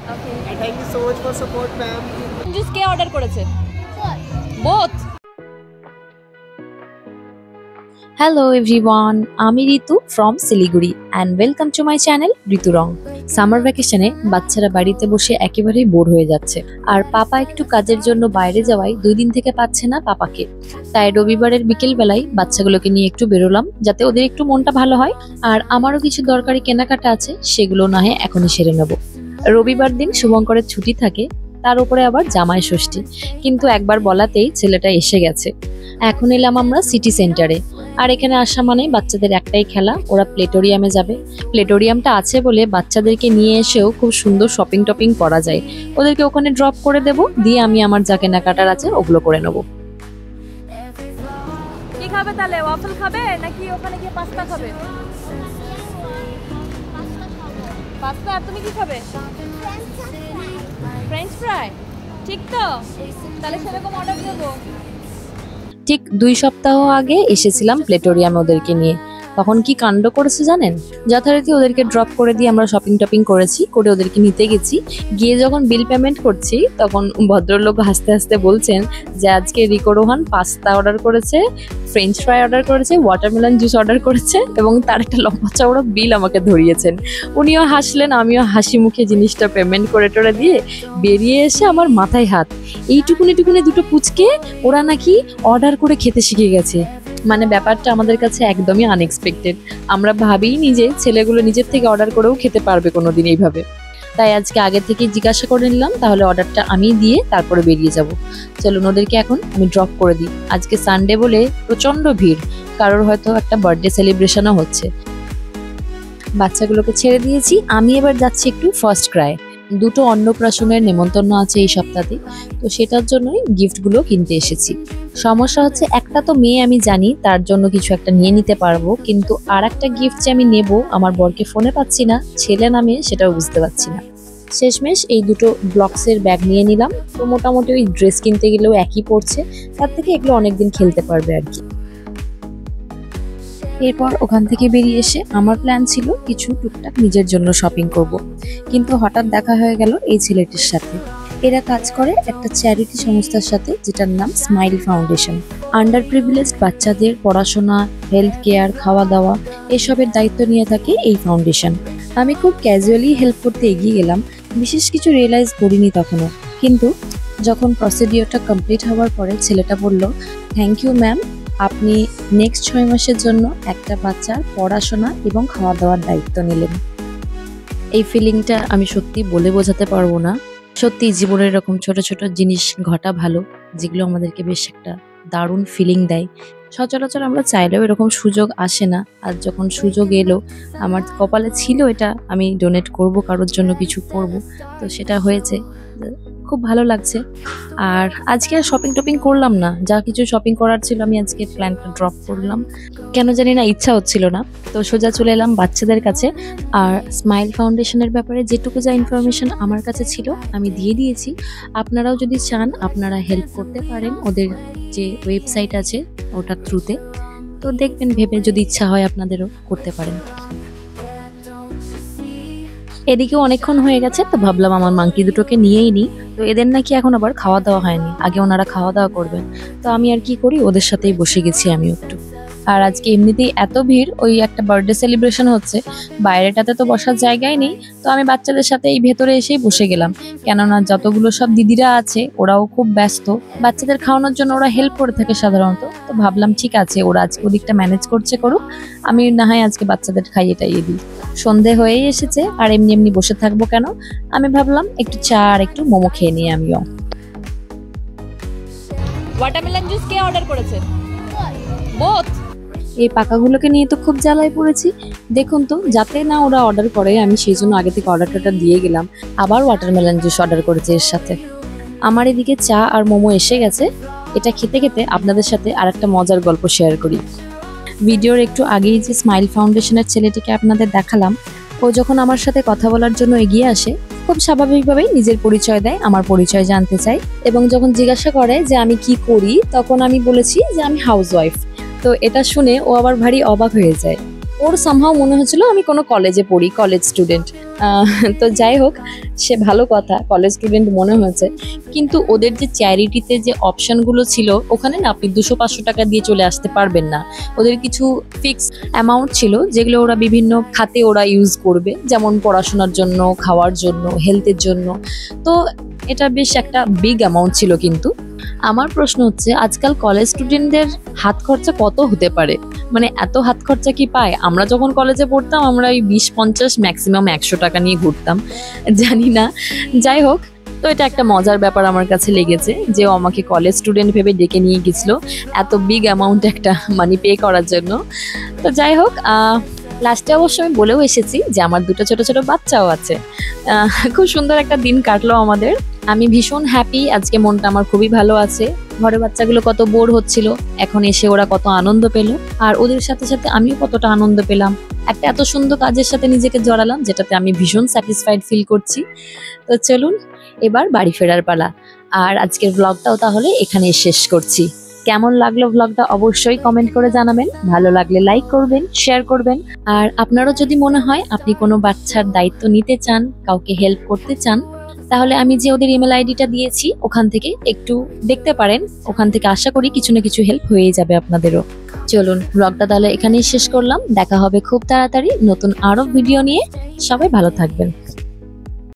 Okay. And thank you so much for support, ma'am. Just কে order করেছে? Both. Hello everyone, আমি Ritu from Siliguri and welcome to my channel Ritu Rong. Summer ভ্যাকেশনে বাচ্চারা বাড়িতে বসে একেবারেই বোর হয়ে যাচ্ছে আর পাপা একটু কাজের জন্য বাইরে যাওয়ায় 2 দিন থেকে পাচ্ছে না পাপাকে। তাই রবিবারের বিকেল বেলায় বাচ্চাগুলোকে নিয়ে একটু বেরোলাম যাতে ওদের একটু মনটা ভালো হয় আর আমারও কিছু দরকারি কেনাকাটা আছে সেগুলো না হয় এখনই সেরে নেব। রবিবার দিন শুভঙ্করের ছুটি থাকে, তার উপরে আবার জামাই ষষ্ঠী, কিন্তু একবার বলাতেই ছেলেটা এসে গেছে। এখন এলাম আমরা সিটি সেন্টারে আর এখানে আসা মানে বাচ্চাদের একটাই খেলা, ওরা প্লেটোরিয়ামে যাবে। প্লেটোরিয়ামটা আছে বলে বাচ্চাদেরকে নিয়ে এসেও খুব সুন্দর শপিং টপিং করা যায়। ওদেরকে ওখানে ড্রপ করে দেব, দিয়ে আমি আমার যা কেনাকাটার আছে ওগুলো করে নেব। কি খাবে তাহলে? ওয়াফল খাবে নাকি ওখানে গিয়ে পাস্তা খাবে? পাস্তা। আর তুমি কি খাবে? French fry. ঠিক তো, তাহলে সেরকম অর্ডার দেবো। ঠিক 2 সপ্তাহ আগে এসেছিলাম প্লেটোরিয়ামে ওদেরকে নিয়ে। তখন কি কাণ্ড করেছে জানেন? যথারীতি ওদেরকে ড্রপ করে দিয়ে আমরা শপিং টপিং করেছি, করে ওদেরকে নিতে গেছি। গিয়ে যখন বিল পেমেন্ট করছি তখন ভদ্রলোক হাসতে হাসতে বলছেন যে আজকে রিকো রোহান পাস্তা অর্ডার করেছে, ফ্রেঞ্চ ফ্রাই অর্ডার করেছে, ওয়াটারমেলন জুস অর্ডার করেছে এবং তার একটা লম্বা চওড়া বিল আমাকে ধরিয়েছেন। উনিও হাসলেন, আমিও হাসি মুখে জিনিসটা পেমেন্ট করে টোরে দিয়ে বেরিয়ে এসে আমার মাথায় হাত। এইটুকুনি দুটো পুচকে ওরা নাকি অর্ডার করে খেতে শিখে গেছে। মানে ব্যাপারটা আমাদের কাছে একদমই আনএক্সপেক্টেড। আমরা ভাবিনি যে ছেলেগুলো নিজের থেকে অর্ডার করেও খেতে পারবে কোনোদিন এইভাবে। তাই আজকে আগে থেকে জিজ্ঞাসা করে নিলাম, তাহলে অর্ডারটা আমি দিয়ে তারপরে বেরিয়ে যাব। চলুন ওদেরকে এখন আমি ড্রপ করে দিই। আজকে সানডে বলে প্রচন্ড ভিড়, কারোর হয়তো একটা বার্থডে সেলিব্রেশনও হচ্ছে। বাচ্চাগুলোকে ছেড়ে দিয়েছি, আমি এবার যাচ্ছি একটু ফার্স্ট ক্রাই। 2টো অন্নপ্রাশনের নেমন্তন্ন আছে এই সপ্তাহে, তো সেটার জন্যই গিফটগুলো কিনতে এসেছি। সমস্যা হচ্ছে একটা তো মেয়ে, আমি জানি তার জন্য কিছু একটা নিয়ে নিতে পারবো, কিন্তু আর একটা গিফট যে আমি নেব আমার বরকে ফোনে পাচ্ছি না, ছেলে না মেয়ে সেটাও বুঝতে পারছি না। শেষমেশ এই 2টো ব্লকসের ব্যাগ নিয়ে নিলাম। তো মোটামুটি ওই ড্রেস কিনতে গেলেও একই পড়ছে, তার থেকে এগুলো অনেকদিন খেলতে পারবে আর কি। এরপর ওখান থেকে বেরিয়ে এসে আমার প্ল্যান ছিল কিছু টুকটাক নিজের জন্য শপিং করব, কিন্তু হঠাৎ দেখা হয়ে গেল এই ছেলেটির সাথে। এরা কাজ করে একটা চ্যারিটি সংস্থার সাথে যেটার নাম স্মাইল ফাউন্ডেশন। আন্ডার প্রিভিলেজড বাচ্চাদের পড়াশোনা, হেলথ কেয়ার, খাওয়া দাওয়া এসবের দায়িত্ব নিয়ে থাকে এই ফাউন্ডেশন। আমি খুব ক্যাজুয়ালি হেল্প করতে এগিয়ে গেলাম, বিশেষ কিছু রিয়েলাইজ করিনি তখনও। কিন্তু যখন প্রসিডিওরটা কমপ্লিট হওয়ার পরে ছেলেটা বলল, থ্যাংক ইউ ম্যাম, আপনি নেক্সট 6 মাসের জন্য একটা বাচ্চার পড়াশোনা এবং খাওয়া দাওয়ার দায়িত্ব নিলেন। এই ফিলিংটা আমি সত্যি বলে বোঝাতে পারবো না। সত্যি জীবনের এরকম ছোট ছোট জিনিস ঘটা ভালো, যেগুলো আমাদেরকে বেশ একটা দারুণ ফিলিং দেয়। সচরাচর আমরা চাইলেও এরকম সুযোগ আসে না, আর যখন সুযোগ এলো আমার কপালে ছিল এটা, আমি ডোনেট করব, কারোর জন্য কিছু করব, তো সেটা হয়েছে। খুব ভালো লাগছে। আর আজকে আর শপিং টপিং করলাম না, যা কিছু শপিং করার ছিল আমি আজকে প্ল্যানটা ড্রপ করলাম, কেন জানি না ইচ্ছা হচ্ছিল না। তো সোজা চলে এলাম বাচ্চাদের কাছে। আর স্মাইল ফাউন্ডেশনের ব্যাপারে যেটুকু যা ইনফরমেশন আমার কাছে ছিল আমি দিয়ে দিয়েছি। আপনারাও যদি চান আপনারা হেল্প করতে পারেন ওদের যে ওয়েবসাইট আছে ওটার থ্রুতে, তো দেখবেন ভেবে যদি ইচ্ছা হয় আপনাদেরও করতে পারেন। এদিকেও অনেকক্ষণ হয়ে গেছে, তো ভাবলাম আমার মাংকি দুটোকে নিয়েই নিই। তো এদের নাকি এখন আবার খাওয়া দাওয়া হয়নি, আগে ওনারা খাওয়া দাওয়া করবেন। তো আমি আর কি করি, ওদের সাথেই বসে গেছি আমি একটু। আর আজকে এমনিতেই এত ভিড়, ওই একটা বার্থডে সেলিব্রেশন হচ্ছে, বাইরেটাতে তো বসার জায়গায় নেই, তো আমি বাচ্চাদের সাথে এই ভেতরে এসেই বসে গেলাম। কেননা যতগুলো সব দিদিরা আছে ওরাও খুব ব্যস্ত, বাচ্চাদের খাওয়ানোর জন্য ওরা হেল্প করে থাকে সাধারণত। তো ভাবলাম ঠিক আছে, ওরা আজকে ওদিকটা ম্যানেজ করছে করুক, আমি না হয় আজকে বাচ্চাদের খাইয়ে টাইয়ে দিই। সন্ধে হয়েই এসেছে আর এমনি এমনি বসে থাকবো কেন, আমি ভাবলাম একটু চা আর একটু মোমো খেয়ে নিই আমিও। ওয়াটারমেলন জুস কে অর্ডার করেছে? বোথ। এই পাকাগুলোকে নিয়ে তো খুব জ্বালায় পড়েছি। দেখুন তো, যাতে না ওরা অর্ডার করে আমি সেই জন্য আগে থেকে অর্ডারটা দিয়ে গেলাম। আবার ওয়াটারমেলন জুস অর্ডার করেছে এর সাথে। আমার এদিকে চা আর মোমো এসে গেছে। এটা খেতে খেতে আপনাদের সাথে আর একটা মজার গল্প শেয়ার করি। ভিডিওর একটু আগেই যে স্মাইল ফাউন্ডেশনের ছেলেটিকে আপনাদের দেখালাম, ও যখন আমার সাথে কথা বলার জন্য এগিয়ে আসে খুব স্বাভাবিকভাবেই নিজের পরিচয় দেয়, আমার পরিচয় জানতে চায়, এবং যখন জিজ্ঞাসা করে যে আমি কি করি তখন আমি বলেছি যে আমি হাউসওয়াইফ। তো এটা শুনে ও আবার ভারী অবাক হয়ে যায়। ও ওর সামহাও মনে হচ্ছিল আমি কোনো কলেজে পড়ি, কলেজ স্টুডেন্ট। তো যাই হোক, সে ভালো কথা, কলেজ স্টুডেন্ট মনে হয়েছে। কিন্তু ওদের যে চ্যারিটিতে যে অপশনগুলো ছিল, ওখানে না আপনি 200-500 টাকা দিয়ে চলে আসতে পারবেন না। ওদের কিছু ফিক্সড অ্যামাউন্ট ছিল যেগুলো ওরা বিভিন্ন খাতে ওরা ইউজ করবে, যেমন পড়াশোনার জন্য, খাওয়ার জন্য, হেলথের জন্য। তো এটা বেশ একটা বিগ অ্যামাউন্ট ছিল। কিন্তু আমার প্রশ্ন হচ্ছে, আজকাল কলেজ স্টুডেন্টদের হাত খরচা কত হতে পারে? মানে এত হাত খরচা কি পায়? আমরা যখন কলেজে পড়তাম আমরা ওই 20-50 ম্যাক্সিমাম 100 টাকা নিয়ে ঘুরতাম, জানি না। যাই হোক, তো এটা একটা মজার ব্যাপার আমার কাছে লেগেছে যে ও আমাকে কলেজ স্টুডেন্ট ভেবে ডেকে নিয়ে গেছিল এত বিগ অ্যামাউন্ট একটা মানি পে করার জন্য। তো যাই হোক, লাস্টে অবশ্য আমি বলেও এসেছি যে আমার দুটো ছোট ছোট বাচ্চাও আছে। খুব সুন্দর একটা দিন কাটলো আমাদের। আমি ভীষণ হ্যাপি, আজকে মনটা আমার খুবই ভালো আছে। ঘরে বাচ্চাগুলো কত বোর হচ্ছিল, এখন এসে ওরা কত আনন্দ পেল, আর ওদের সাথে সাথে আমিও কতটা আনন্দ পেলাম। একটা এত সুন্দর কাজের সাথে নিজেকে জড়ালাম, যেটাতে আমি ভীষণ স্যাটিসফাইড ফিল করছি। তো চলুন এবার বাড়ি ফেরার পালা। আর আজকের ব্লগটাও তাহলে এখানে শেষ করছি। কেমন লাগলো ব্লগটা অবশ্যই কমেন্ট করে জানাবেন। ভালো লাগলে লাইক করবেন, শেয়ার করবেন। আর আপনারও যদি মনে হয় আপনি কোনো বাচ্চার দায়িত্ব নিতে চান, কাউকে হেল্প করতে চান, তাহলে আমি যে ওদের ইমেল আইডিটা দিয়েছি ওখান থেকে একটু দেখতে পারেন। ওখান থেকে আশা করি কিছু না কিছু হেল্প হয়ে যাবে আপনাদেরও। চলুন ব্লগটা তাহলে এখানেই শেষ করলাম। দেখা হবে খুব তাড়াতাড়ি নতুন আরো ভিডিও নিয়ে। সবাই ভালো থাকবেন।